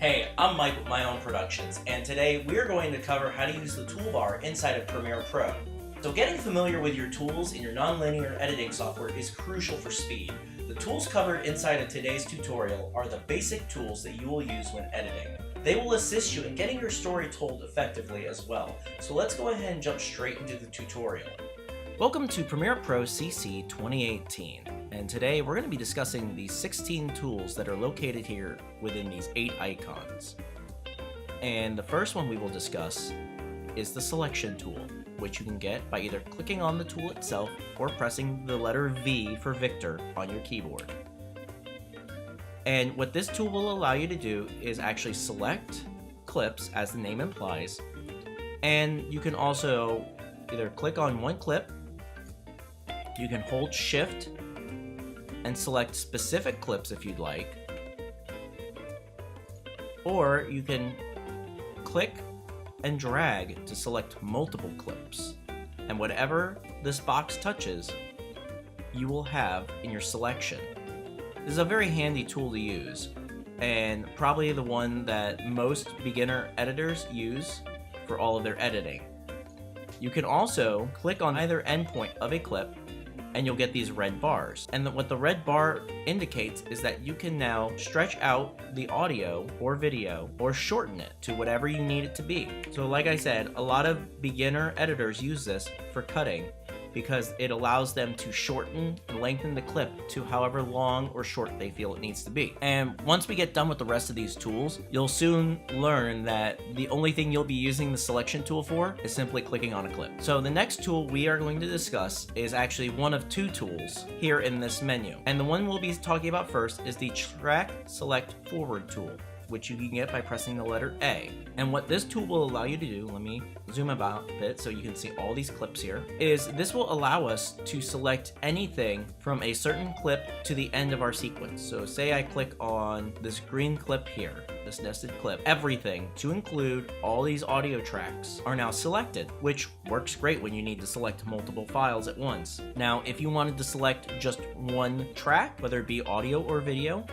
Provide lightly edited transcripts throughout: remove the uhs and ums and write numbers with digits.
Hey, I'm Mike with My Own Productions, and today we are going to cover how to use the toolbar inside of Premiere Pro. So getting familiar with your tools in your nonlinear editing software is crucial for speed. The tools covered inside of today's tutorial are the basic tools that you will use when editing. They will assist you in getting your story told effectively as well. So let's go ahead and jump straight into the tutorial. Welcome to Premiere Pro CC 2018. And today we're going to be discussing the 16 tools that are located here within these 8 icons. And the first one we will discuss is the selection tool, which you can get by either clicking on the tool itself or pressing the letter V for Victor on your keyboard. And what this tool will allow you to do is actually select clips, as the name implies, and you can also either click on one clip, you can hold Shift and select specific clips if you'd like, or you can click and drag to select multiple clips, and whatever this box touches you will have in your selection. This is a very handy tool to use, and probably the one that most beginner editors use for all of their editing. You can also click on either endpoint of a clip and you'll get these red bars. And what the red bar indicates is that you can now stretch out the audio or video or shorten it to whatever you need it to be. So like I said, a lot of beginner editors use this for cutting because it allows them to shorten and lengthen the clip to however long or short they feel it needs to be. And once we get done with the rest of these tools, you'll soon learn that the only thing you'll be using the selection tool for is simply clicking on a clip. So the next tool we are going to discuss is actually one of 2 tools here in this menu. And the one we'll be talking about first is the Track Select Forward tool, which you can get by pressing the letter A. And what this tool will allow you to do, let me zoom about a bit so you can see all these clips here, is this will allow us to select anything from a certain clip to the end of our sequence. So say I click on this green clip here, this nested clip, everything to include all these audio tracks are now selected, which works great when you need to select multiple files at once. Now, if you wanted to select just one track, whether it be audio or video,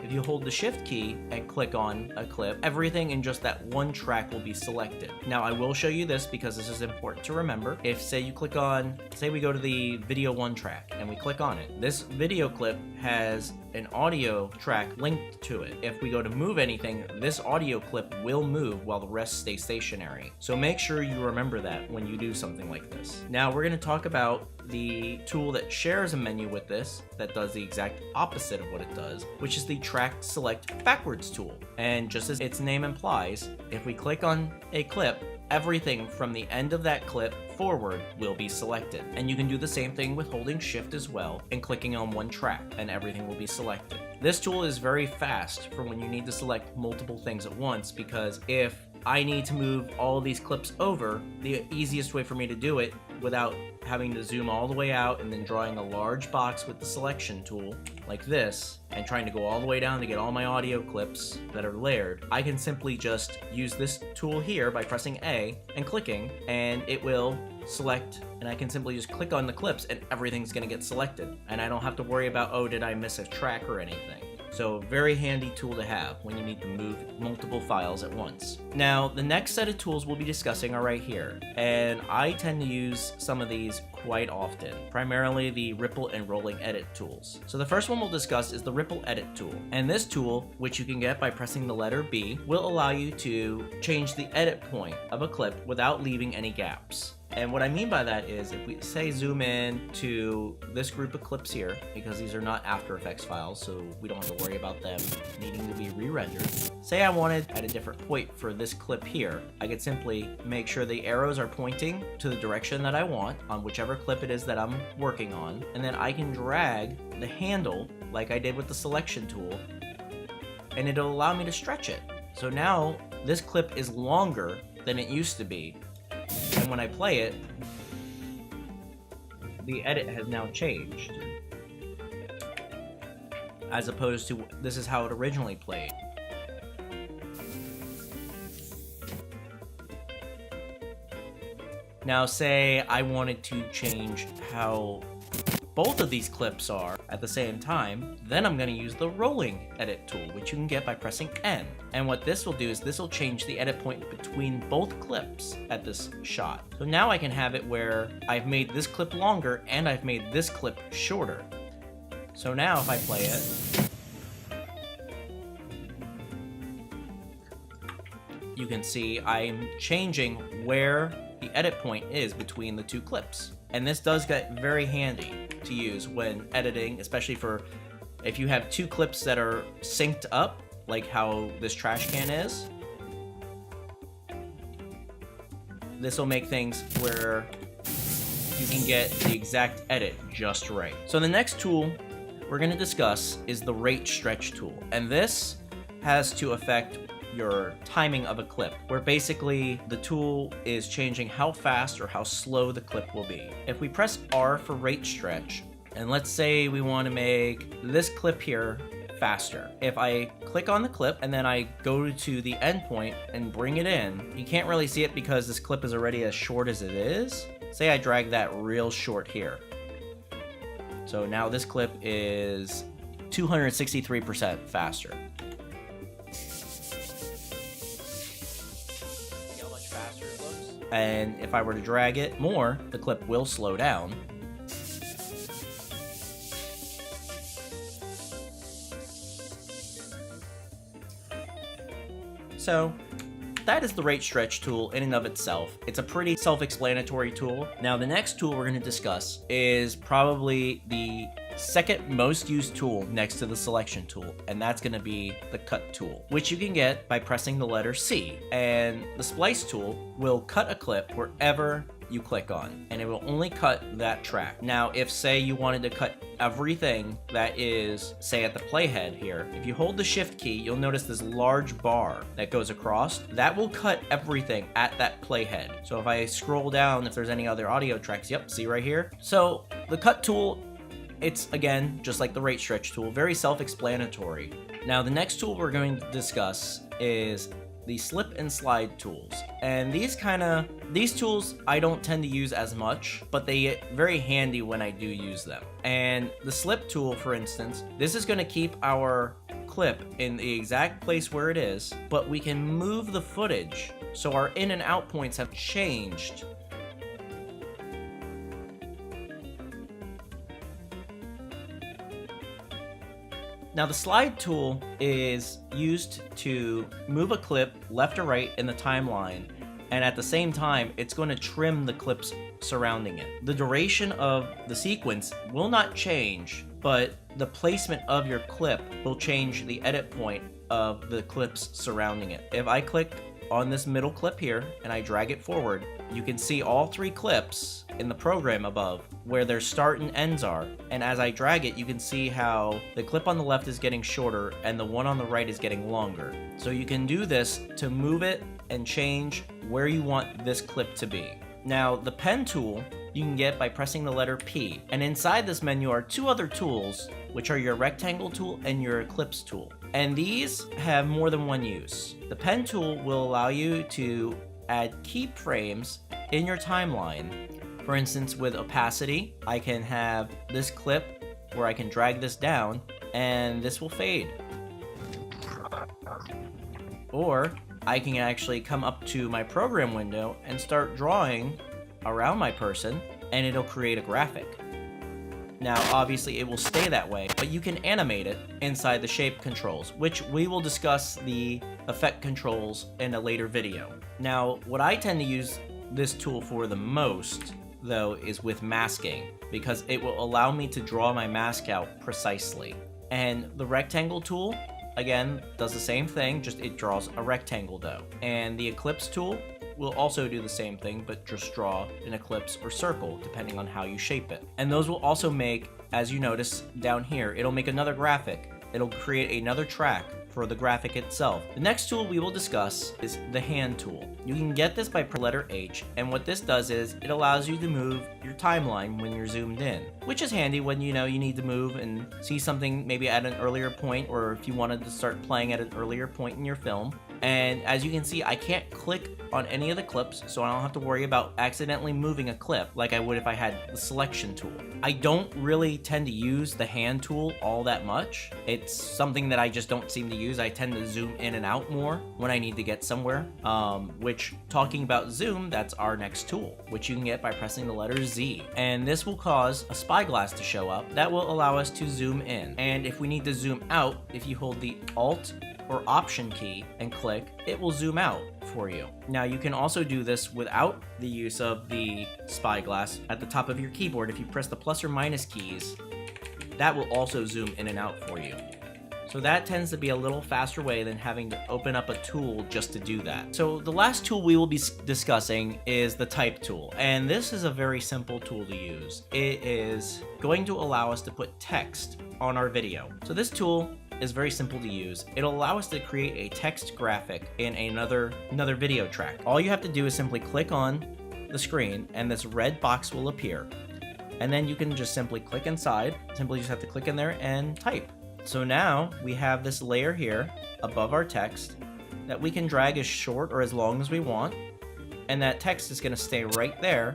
if you hold the Shift key and click on a clip, everything in just that one track will be selected. Now, I will show you this because this is important to remember. If, say, you click on, say we go to the video 1 track and we click on it, this video clip has an audio track linked to it. If we go to move anything, this audio clip will move while the rest stay stationary. So make sure you remember that when you do something like this. Now, we're going to talk about the tool that shares a menu with this that does the exact opposite of what it does, which is the Track Select Backwards tool. And just as its name implies, if we click on a clip, everything from the end of that clip forward will be selected. And you can do the same thing with holding Shift as well and clicking on one track, and everything will be selected. This tool is very fast for when you need to select multiple things at once, because if I need to move all these clips over, the easiest way for me to do it without having to zoom all the way out and then drawing a large box with the selection tool like this and trying to go all the way down to get all my audio clips that are layered, I can simply just use this tool here by pressing A and clicking, and it will select, and I can simply just click on the clips and everything's going to get selected, and I don't have to worry about, oh, did I miss a track or anything. So very handy tool to have when you need to move multiple files at once. Now, the next set of tools we'll be discussing are right here, and I tend to use some of these quite often, primarily the ripple and rolling edit tools. So the first one we'll discuss is the ripple edit tool, and this tool, which you can get by pressing the letter B, will allow you to change the edit point of a clip without leaving any gaps. And what I mean by that is, if we say zoom in to this group of clips here, because these are not After Effects files, so we don't have to worry about them needing to be re-rendered. Say I wanted at a different point for this clip here, I could simply make sure the arrows are pointing to the direction that I want on whichever clip it is that I'm working on, and then I can drag the handle like I did with the selection tool, and it'll allow me to stretch it. So now this clip is longer than it used to be. And when I play it, the edit has now changed, as opposed to this is how it originally played. Now say I wanted to change how both of these clips are. at the same time, then I'm going to use the rolling edit tool, which you can get by pressing N. And what this will do is this will change the edit point between both clips at this shot. So now I can have it where I've made this clip longer and I've made this clip shorter. So now if I play it, you can see I'm changing where the edit point is between the two clips. And this does get very handy to use when editing, especially for if you have two clips that are synced up, like how this trash can is. This will make things where you can get the exact edit just right. So the next tool we're going to discuss is the rate stretch tool. And this has to affect your timing of a clip, where basically the tool is changing how fast or how slow the clip will be. If we press R for rate stretch, and let's say we want to make this clip here faster. If I click on the clip and then I go to the endpoint and bring it in, you can't really see it because this clip is already as short as it is. Say I drag that real short here. So now this clip is 263% faster. And if I were to drag it more, the clip will slow down. So that is the rate stretch tool in and of itself. It's a pretty self-explanatory tool. Now the next tool we're going to discuss is probably the second most used tool next to the selection tool, and that's going to be the cut tool, which you can get by pressing the letter C. And the splice tool will cut a clip wherever you click on, and it will only cut that track. Now, if say you wanted to cut everything that is, say at the playhead here, if you hold the shift key, you'll notice this large bar that goes across. That will cut everything at that playhead. So if I scroll down, if there's any other audio tracks, yep, see right here. So the cut tool, it's again, just like the rate stretch tool, very self-explanatory. Now the next tool we're going to discuss is the slip and slide tools. And these tools I don't tend to use as much, but they get very handy when I do use them. And the slip tool, for instance, this is going to keep our clip in the exact place where it is, but we can move the footage so our in and out points have changed. Now the slide tool is used to move a clip left or right in the timeline, and at the same time it's going to trim the clips surrounding it. The duration of the sequence will not change, but the placement of your clip will change the edit point of the clips surrounding it. If I click on this middle clip here and I drag it forward, you can see all three clips in the program above where their start and ends are, and as I drag it you can see how the clip on the left is getting shorter and the one on the right is getting longer. So you can do this to move it and change where you want this clip to be. Now the pen tool you can get by pressing the letter P, and inside this menu are two other tools, which are your rectangle tool and your ellipse tool, and these have more than one use. The pen tool will allow you to add keyframes in your timeline. For instance, with opacity, I can have this clip where I can drag this down and this will fade. Or I can actually come up to my program window and start drawing around my person and it'll create a graphic. Now obviously it will stay that way, but you can animate it inside the shape controls, which we will discuss the effect controls in a later video. Now what I tend to use this tool for the most though is with masking, because it will allow me to draw my mask out precisely. And the rectangle tool again does the same thing, just it draws a rectangle though. And the ellipse tool will also do the same thing, but just draw an ellipse or circle depending on how you shape it. And those will also make, as you notice down here, it'll make another graphic. It'll create another track for the graphic itself. The next tool we will discuss is the hand tool. You can get this by pressing letter H, and what this does is it allows you to move your timeline when you're zoomed in, which is handy when you know you need to move and see something maybe at an earlier point, or if you wanted to start playing at an earlier point in your film. And as you can see, I can't click on any of the clips, so I don't have to worry about accidentally moving a clip like I would if I had the selection tool. I don't really tend to use the hand tool all that much. It's something that I just don't seem to use. I tend to zoom in and out more when I need to get somewhere, which, talking about zoom, that's our next tool, which you can get by pressing the letter Z. And this will cause a spyglass to show up that will allow us to zoom in. And if we need to zoom out, if you hold the Alt or Option key and click, it will zoom out for you. Now you can also do this without the use of the spyglass. At the top of your keyboard, if you press the plus or minus keys, that will also zoom in and out for you. So that tends to be a little faster way than having to open up a tool just to do that. So the last tool we will be discussing is the type tool, and this is a very simple tool to use. It is going to allow us to put text on our video. So this tool is very simple to use. It'll allow us to create a text graphic in another video track. All you have to do is simply click on the screen and this red box will appear. And then you can just simply click inside, simply just have to click in there and type. So now we have this layer here above our text that we can drag as short or as long as we want. And that text is gonna stay right there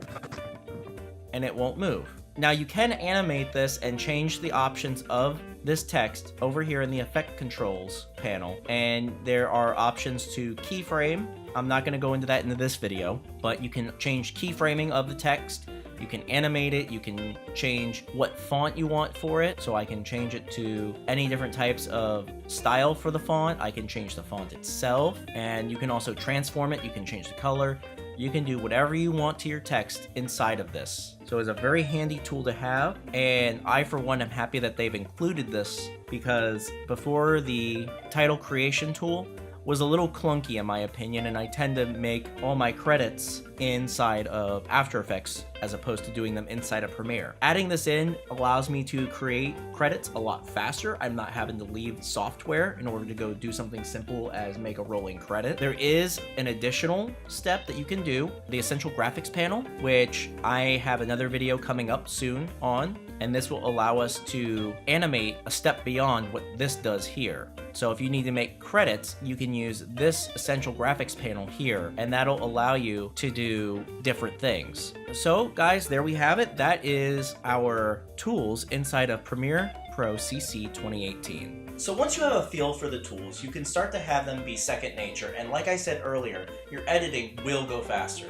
and it won't move. Now you can animate this and change the options of this text over here in the effect controls panel, and there are options to keyframe. I'm not going to go into that in this video, but you can change keyframing of the text. You can animate it, you can change what font you want for it, so I can change it to any different types of style for the font. I can change the font itself, and you can also transform it, you can change the color. You can do whatever you want to your text inside of this. So it's a very handy tool to have, and I for one am happy that they've included this, because before the title creation tool was a little clunky in my opinion, and I tend to make all my credits inside of After Effects as opposed to doing them inside of Premiere. Adding this in allows me to create credits a lot faster. I'm not having to leave software in order to go do something simple as make a rolling credit. There is an additional step that you can do, the Essential Graphics panel, which I have another video coming up soon on, and this will allow us to animate a step beyond what this does here. So if you need to make credits, you can use this Essential Graphics panel here, and that'll allow you to do different things. So guys, there we have it. That is our tools inside of Premiere Pro CC 2018. So once you have a feel for the tools, you can start to have them be second nature, and like I said earlier, your editing will go faster.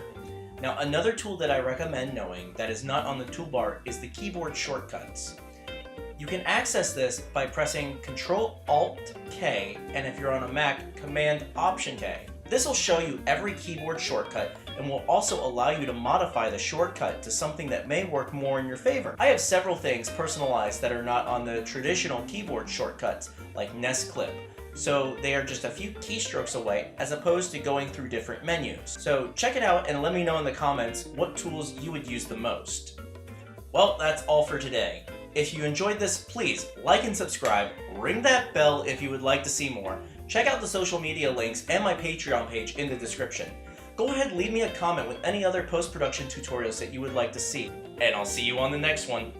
Now another tool that I recommend knowing that is not on the toolbar is the keyboard shortcuts. You can access this by pressing Ctrl-Alt-K, and if you're on a Mac, Command-Option-K. This will show you every keyboard shortcut and will also allow you to modify the shortcut to something that may work more in your favor. I have several things personalized that are not on the traditional keyboard shortcuts, like Nest Clip. So they are just a few keystrokes away as opposed to going through different menus. So check it out and let me know in the comments what tools you would use the most. Well, that's all for today. If you enjoyed this, please like and subscribe, ring that bell if you would like to see more. Check out the social media links and my Patreon page in the description. Go ahead and leave me a comment with any other post-production tutorials that you would like to see, and I'll see you on the next one.